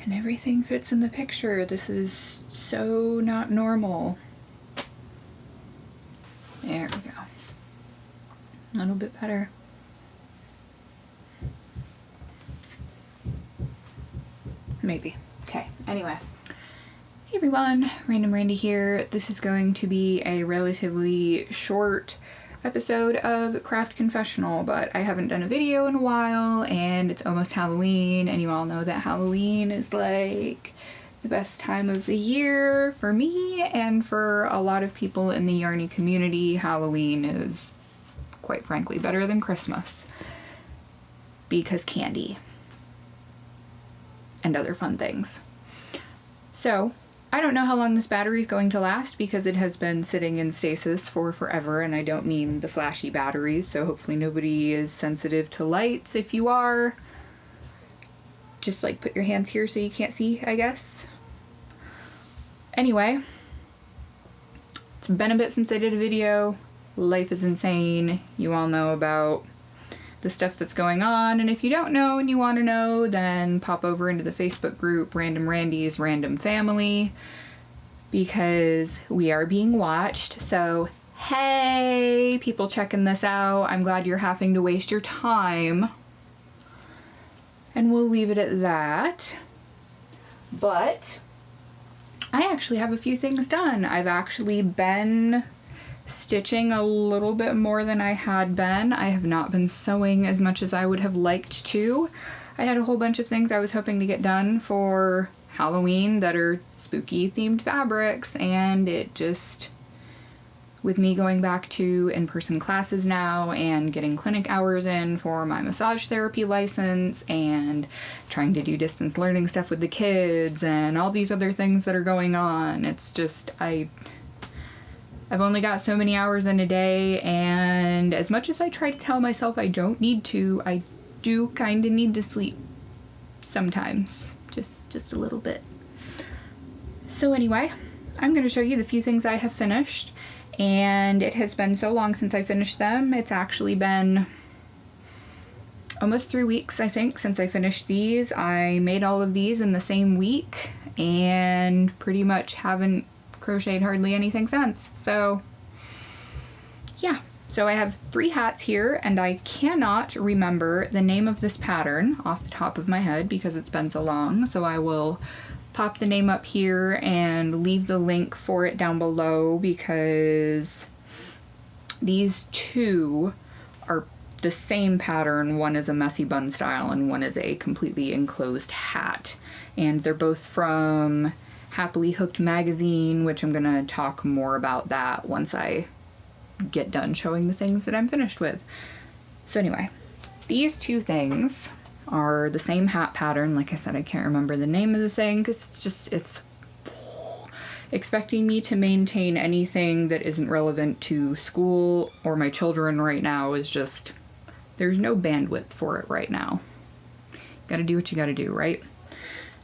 And everything fits in the picture. This is so not normal. There we go. A little bit better. Maybe. Okay, anyway. Hey everyone, Random Randy here. This is going to be a relatively short episode of Craft Confessional, but I haven't done a video in a while and it's almost Halloween, and you all know that Halloween is like the best time of the year for me and for a lot of people in the yarny community. Halloween is, quite frankly, better than Christmas because candy and other fun things. So I don't know how long this battery is going to last because it has been sitting in stasis for forever, and I don't mean the flashy batteries, so hopefully nobody is sensitive to lights. If you are, just like put your hands here so you can't see, I guess. Anyway, it's been a bit since I did a video. Life is insane. You all know about the stuff that's going on, and if you don't know and you want to know, then pop over into the Facebook group Random Randy's Random Family, because we are being watched. So hey, people checking this out, I'm glad you're having to waste your time, and we'll leave it at that. But I actually have a few things done. I've actually been stitching a little bit more than I had been. I have not been sewing as much as I would have liked to. I had a whole bunch of things I was hoping to get done for Halloween that are spooky themed fabrics, and it just, with me going back to in-person classes now and getting clinic hours in for my massage therapy license and trying to do distance learning stuff with the kids and all these other things that are going on, it's just, I've only got so many hours in a day, and as much as I try to tell myself I don't need to, I do kind of need to sleep sometimes, just a little bit. So anyway, I'm going to show you the few things I have finished, and it has been so long since I finished them. It's actually been almost 3 weeks, I think, since I finished these. I made all of these in the same week and pretty much haven't crocheted hardly anything since. So yeah, so I have 3 hats here, and I cannot remember the name of this pattern off the top of my head because it's been so long, so I will pop the name up here and leave the link for it down below, because these two are the same pattern. One is a messy bun style and one is a completely enclosed hat, and they're both from Happily Hooked magazine, which I'm gonna talk more about that once I get done showing the things that I'm finished with. So anyway, these two things are the same hat pattern. Like I said, I can't remember the name of the thing because it's expecting me to maintain anything that isn't relevant to school or my children right now is just, there's no bandwidth for it right now. Gotta do what you gotta do, right?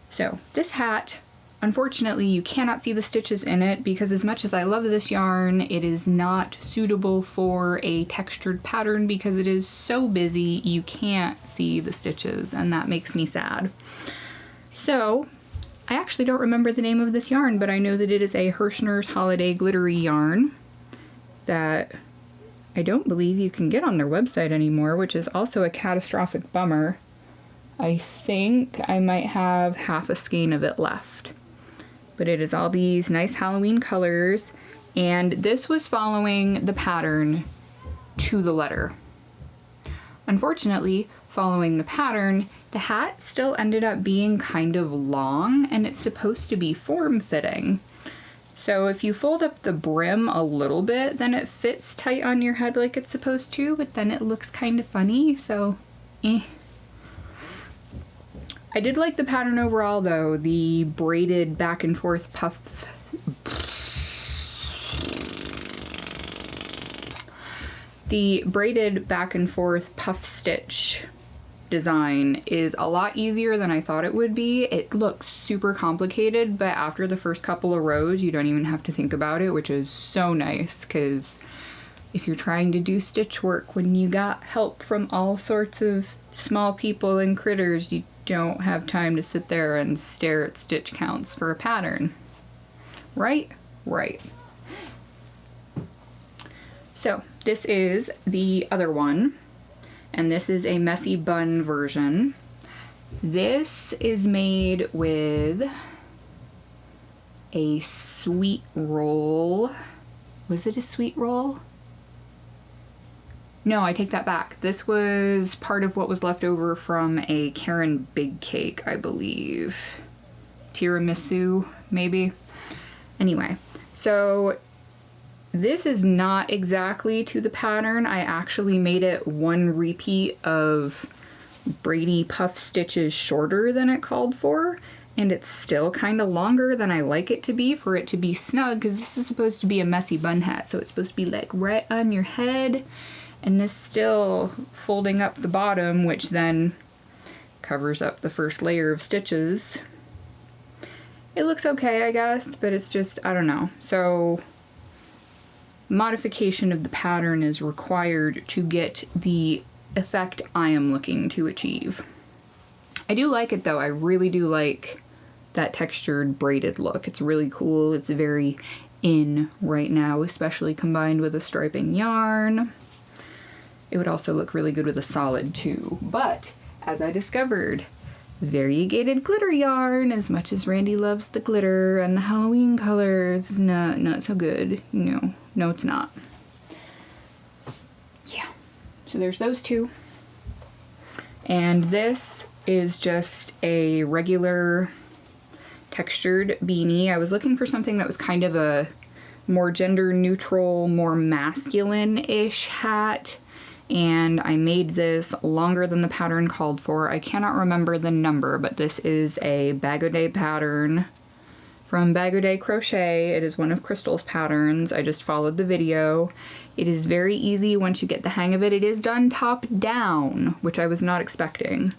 So this hat, unfortunately, you cannot see the stitches in it because as much as I love this yarn, it is not suitable for a textured pattern because it is so busy you can't see the stitches, and that makes me sad. So I actually don't remember the name of this yarn, but I know that it is a Hirschner's Holiday Glittery yarn that I don't believe you can get on their website anymore, which is also a catastrophic bummer. I think I might have half a skein of it left. But it is all these nice Halloween colors, and this was following the pattern to the letter. Unfortunately, following the pattern, the hat still ended up being kind of long, and it's supposed to be form-fitting. So if you fold up the brim a little bit, then it fits tight on your head like it's supposed to, but then it looks kind of funny, so I did like the pattern overall though. The braided back and forth puff, the braided back and forth puff stitch design is a lot easier than I thought it would be. It looks super complicated, but after the first couple of rows you don't even have to think about it, which is so nice, because if you're trying to do stitch work when you got help from all sorts of small people and critters, you don't have time to sit there and stare at stitch counts for a pattern. Right? Right. So this is the other one, and this is a messy bun version. This is made with a sweet roll. Was it a sweet roll? No, I take that back. This was part of what was left over from a Karen Big Cake, I believe. Tiramisu, maybe? Anyway, so this is not exactly to the pattern. I actually made it one repeat of Brady puff stitches shorter than it called for, and it's still kind of longer than I like it to be for it to be snug, because this is supposed to be a messy bun hat, so it's supposed to be like right on your head, and this still folding up the bottom, which then covers up the first layer of stitches. It looks okay, I guess, but it's just, I don't know. So modification of the pattern is required to get the effect I am looking to achieve. I do like it though. I really do like that textured braided look. It's really cool. It's very in right now, especially combined with a striping yarn. It would also look really good with a solid too. But as I discovered, variegated glitter yarn, as much as Randy loves the glitter and the Halloween colors, not so good. No, it's not. Yeah. So there's those two. And this is just a regular textured beanie. I was looking for something that was kind of a more gender neutral, more masculine-ish hat. And I made this longer than the pattern called for. I cannot remember the number, but this is a Bag O' Day pattern from Bag O' Day Crochet. It is one of Crystal's patterns. I just followed the video. It is very easy once you get the hang of it. It is done top down, which I was not expecting,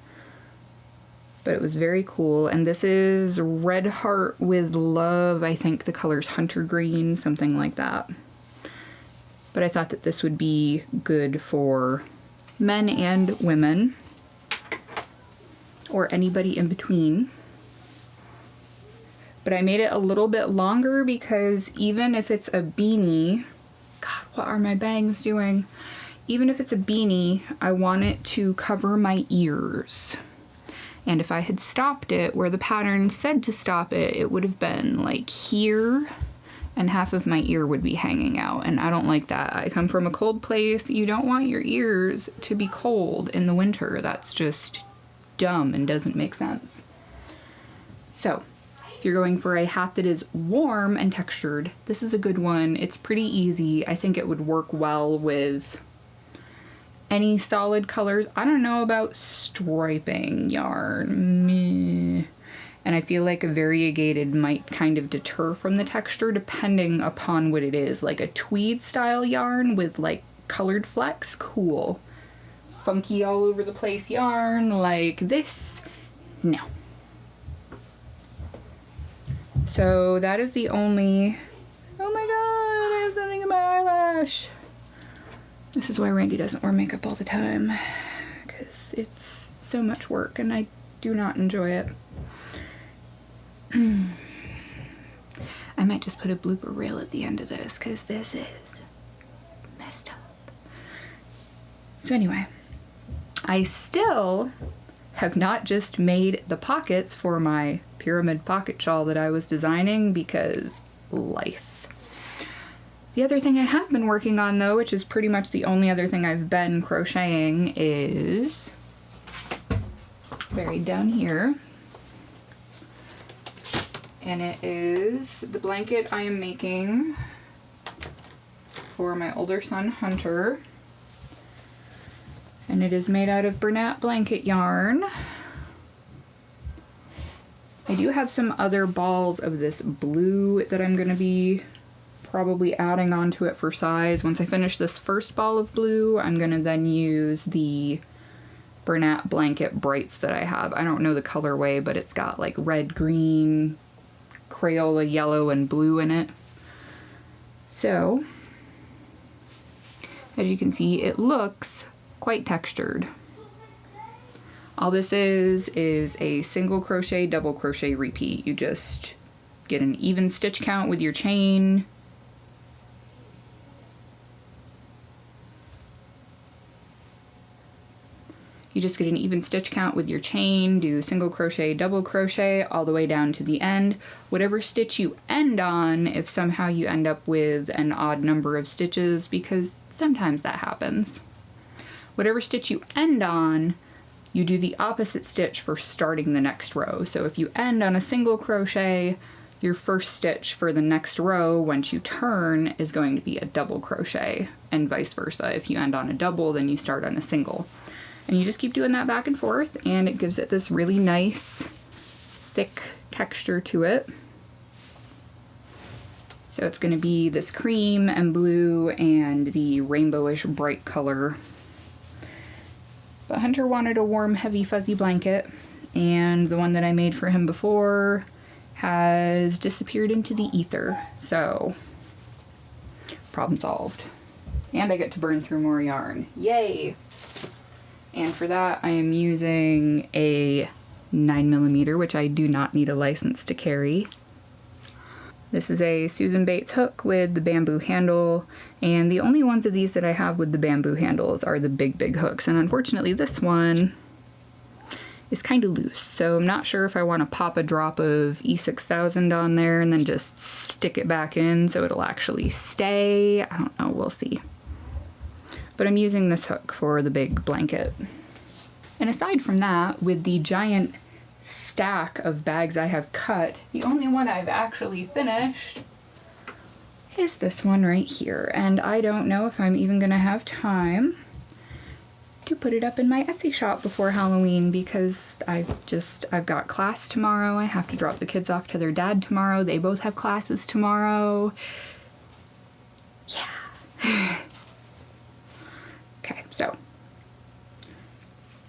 but it was very cool. And this is Red Heart with Love. I think the color's Hunter Green, something like that. But I thought that this would be good for men and women, or anybody in between. But I made it a little bit longer because even if it's a beanie, God, what are my bangs doing? Even if it's a beanie, I want it to cover my ears. And if I had stopped it where the pattern said to stop it, it would have been like here, and half of my ear would be hanging out, and I don't like that. I come from a cold place. You don't want your ears to be cold in the winter. That's just dumb and doesn't make sense. So if you're going for a hat that is warm and textured, this is a good one. It's pretty easy. I think it would work well with any solid colors. I don't know about striping yarn. Meh. And I feel like a variegated might kind of deter from the texture depending upon what it is. Like a tweed style yarn with like colored flecks, cool. Funky all over the place yarn like this, no. So that is the only, oh my god, I have something in my eyelash. This is why Randy doesn't wear makeup all the time, because it's so much work and I do not enjoy it. I might just put a blooper reel at the end of this because this is messed up. So anyway, I still have not just made the pockets for my pyramid pocket shawl that I was designing because life. The other thing I have been working on though, which is pretty much the only other thing I've been crocheting, is buried down here. And it is the blanket I am making for my older son Hunter. And it is made out of Bernat blanket yarn. I do have some other balls of this blue that I'm going to be probably adding onto it for size. Once I finish this first ball of blue, I'm going to then use the Bernat blanket brights that I have. I don't know the colorway, but it's got like red, green, Crayola yellow, and blue in it. So, as you can see, it looks quite textured. All this is a single crochet, double crochet repeat. You just get an even stitch count with your chain. You just get an even stitch count with your chain, do single crochet, double crochet, all the way down to the end. Whatever stitch you end on, if somehow you end up with an odd number of stitches, because sometimes that happens. Whatever stitch you end on, you do the opposite stitch for starting the next row. So if you end on a single crochet, your first stitch for the next row, once you turn, is going to be a double crochet, and vice versa. If you end on a double, then you start on a single. And you just keep doing that back and forth, and it gives it this really nice, thick texture to it. So it's going to be this cream and blue and the rainbowish bright color. But Hunter wanted a warm, heavy, fuzzy blanket, and the one that I made for him before has disappeared into the ether. So, problem solved. And I get to burn through more yarn. Yay! And for that, I am using a 9mm, which I do not need a license to carry. This is a Susan Bates hook with the bamboo handle, and the only ones of these that I have with the bamboo handles are the big hooks, and unfortunately this one is kind of loose, so I'm not sure if I want to pop a drop of E6000 on there and then just stick it back in so it'll actually stay. I don't know, we'll see. But I'm using this hook for the big blanket. And aside from that, with the giant stack of bags I have cut, the only one I've actually finished is this one right here. And I don't know if I'm even gonna have time to put it up in my Etsy shop before Halloween, because I've got class tomorrow. I have to drop the kids off to their dad tomorrow. They both have classes tomorrow. Yeah. Okay, so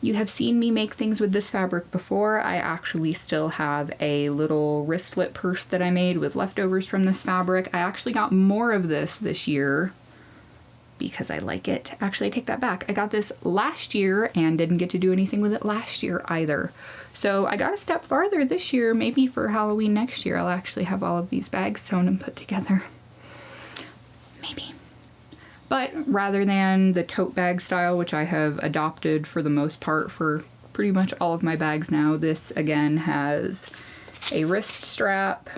you have seen me make things with this fabric before. I actually still have a little wristlet purse that I made with leftovers from this fabric. I actually got more of this year because I like it. Actually, I take that back. I got this last year and didn't get to do anything with it last year either. So I got a step farther this year. Maybe for Halloween next year, I'll actually have all of these bags sewn and put together. Maybe. But rather than the tote bag style, which I have adopted for the most part for pretty much all of my bags now, this again has a wrist strap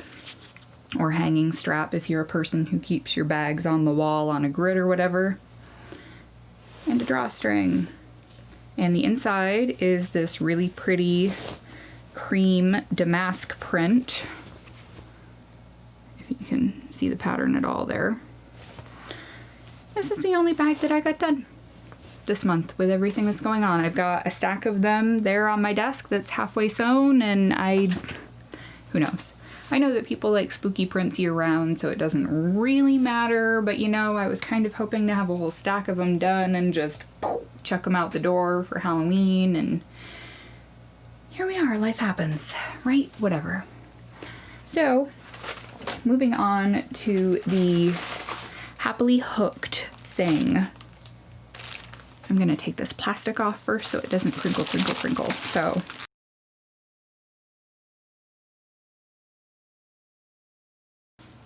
or hanging strap if you're a person who keeps your bags on the wall on a grid or whatever, and a drawstring. And the inside is this really pretty cream damask print, if you can see the pattern at all there. This is the only bag that I got done this month with everything that's going on. I've got a stack of them there on my desk that's halfway sewn, and who knows. I know that people like spooky prints year round, so it doesn't really matter, but you know, I was kind of hoping to have a whole stack of them done and just chuck them out the door for Halloween, and here we are, life happens, right? Whatever. So, moving on to the Happily Hooked thing. I'm gonna take this plastic off first so it doesn't crinkle. So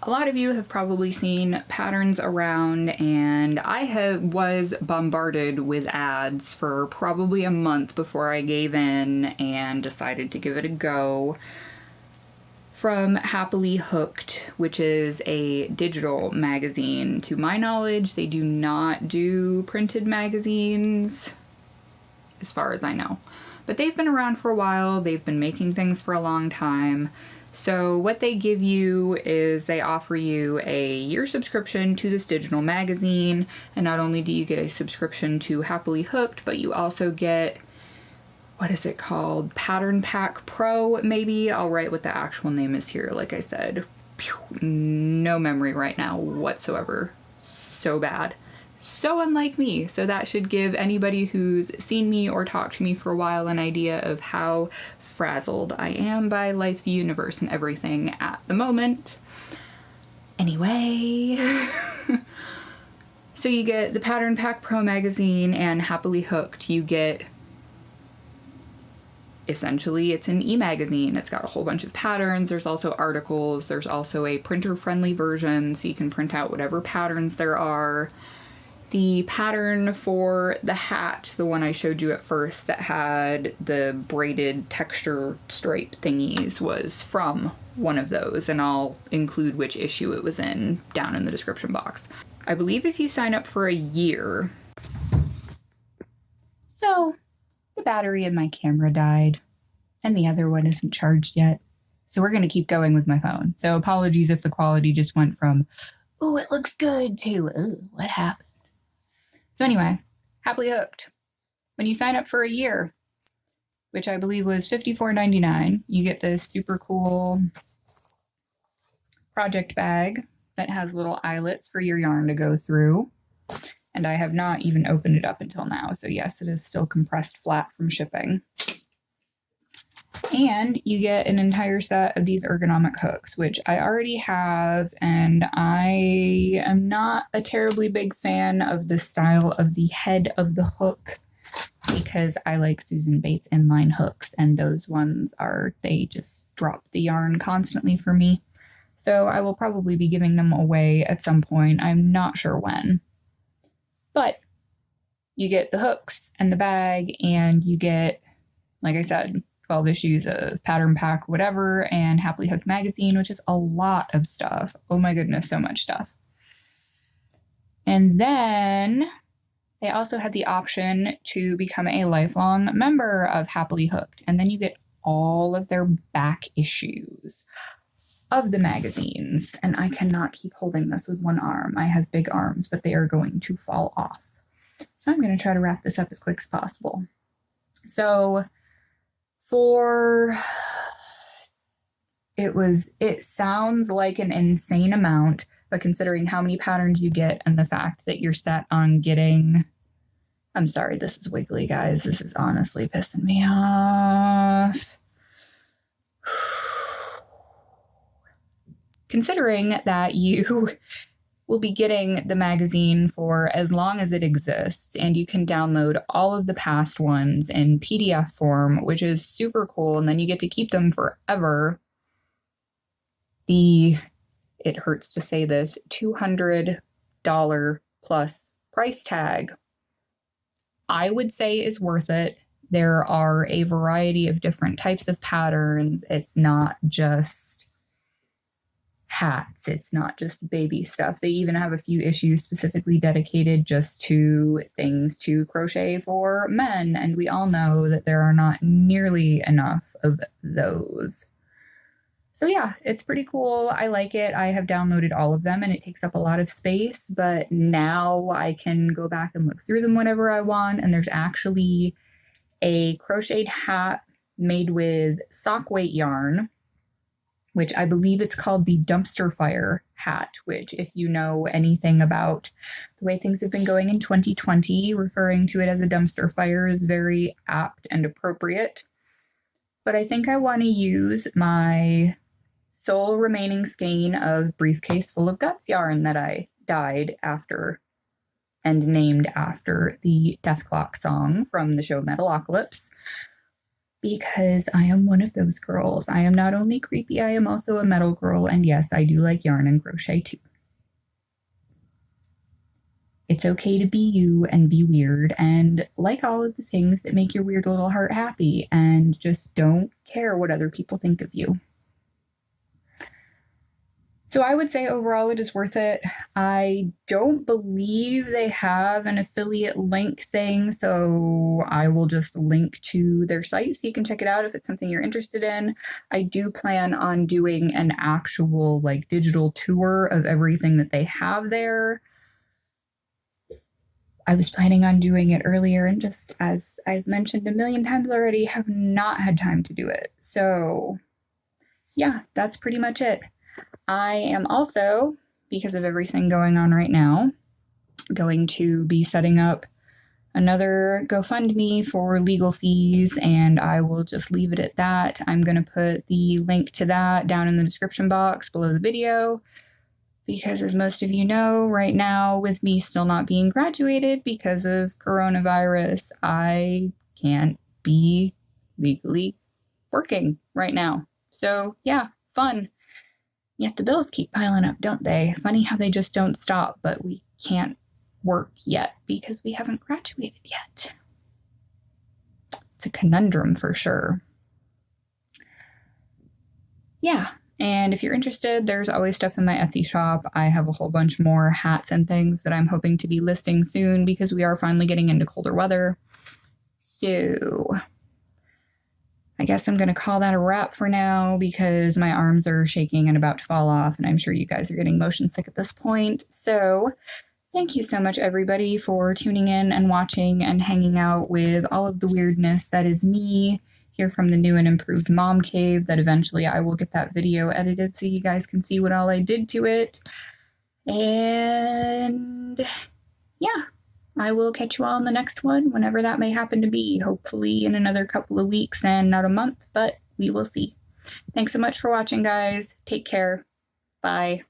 a lot of you have probably seen patterns around, and I was bombarded with ads for probably a month before I gave in and decided to give it a go, from Happily Hooked, which is a digital magazine. To my knowledge, they do not do printed magazines, as far as I know. But they've been around for a while, they've been making things for a long time. So what they give you is they offer you a year subscription to this digital magazine, and not only do you get a subscription to Happily Hooked, but you also get, what is it called? Pattern Pack Pro, maybe? I'll write what the actual name is here. Like I said, no memory right now whatsoever. So bad. So unlike me. So that should give anybody who's seen me or talked to me for a while an idea of how frazzled I am by life, the universe, and everything at the moment. Anyway. So you get the Pattern Pack Pro magazine and Happily Hooked. You get essentially it's an e-magazine. It's got a whole bunch of patterns. There's also articles. There's also a printer-friendly version, so you can print out whatever patterns there are. The pattern for the hat, the one I showed you at first that had the braided texture stripe thingies, was from one of those, and I'll include which issue it was in down in the description box. I believe if you sign up for a year... So, the battery in my camera died, and the other one isn't charged yet, so we're going to keep going with my phone. So apologies if the quality just went from, oh, it looks good, to, oh, what happened? So anyway, Happily Hooked. When you sign up for a year, which I believe was $54.99, you get this super cool project bag that has little eyelets for your yarn to go through. And I have not even opened it up until now, so yes, it is still compressed flat from shipping. And you get an entire set of these ergonomic hooks, which I already have, and I am not a terribly big fan of the style of the head of the hook, because I like Susan Bates inline hooks, and those ones they just drop the yarn constantly for me. So I will probably be giving them away at some point. I'm not sure when. But you get the hooks and the bag, and you get, like I said, 12 issues of Pattern Pack, whatever, and Happily Hooked magazine, which is a lot of stuff. Oh my goodness, so much stuff. And then they also had the option to become a lifelong member of Happily Hooked, and then you get all of their back issues of the magazines. And I cannot keep holding this with one arm. I have big arms, but they are going to fall off. So I'm going to try to wrap this up as quick as possible. So it sounds like an insane amount, but considering how many patterns you get and the fact that you're set on getting, I'm sorry, this is wiggly, guys. This is honestly pissing me off. Considering that you will be getting the magazine for as long as it exists, and you can download all of the past ones in PDF form, which is super cool, and then you get to keep them forever. It hurts to say this, $200 plus price tag, I would say is worth it. There are a variety of different types of patterns. It's not just hats. It's not just baby stuff. They even have a few issues specifically dedicated just to things to crochet for men, and we all know that there are not nearly enough of those. So yeah, it's pretty cool. I like it. I have downloaded all of them, and it takes up a lot of space, but now I can go back and look through them whenever I want, and there's actually a crocheted hat made with sock weight yarn, which I believe it's called the dumpster fire hat, which if you know anything about the way things have been going in 2020, referring to it as a dumpster fire is very apt and appropriate. But I think I want to use my sole remaining skein of Briefcase Full of Guts yarn that I dyed after and named after the Death Clock song from the show Metalocalypse, because I am one of those girls. I am not only creepy, I am also a metal girl, and yes, I do like yarn and crochet too. It's okay to be you and be weird and like all of the things that make your weird little heart happy, and just don't care what other people think of you. So I would say overall it is worth it. I don't believe they have an affiliate link thing, so I will just link to their site so you can check it out if it's something you're interested in. I do plan on doing an actual digital tour of everything that they have there. I was planning on doing it earlier, and just as I've mentioned a million times already, have not had time to do it. So yeah, that's pretty much it. I am also, because of everything going on right now, going to be setting up another GoFundMe for legal fees, and I will just leave it at that. I'm going to put the link to that down in the description box below the video, because as most of you know, right now, with me still not being graduated because of coronavirus, I can't be legally working right now. So yeah, fun. Yet the bills keep piling up, don't they? Funny how they just don't stop, but we can't work yet because we haven't graduated yet. It's a conundrum for sure. Yeah, and if you're interested, there's always stuff in my Etsy shop. I have a whole bunch more hats and things that I'm hoping to be listing soon because we are finally getting into colder weather. So I guess I'm going to call that a wrap for now because my arms are shaking and about to fall off, and I'm sure you guys are getting motion sick at this point. So thank you so much, everybody, for tuning in and watching and hanging out with all of the weirdness that is me here from the new and improved mom cave that eventually I will get that video edited so you guys can see what all I did to it. And yeah. I will catch you all in the next one, whenever that may happen to be. Hopefully in another couple of weeks and not a month, but we will see. Thanks so much for watching, guys. Take care. Bye.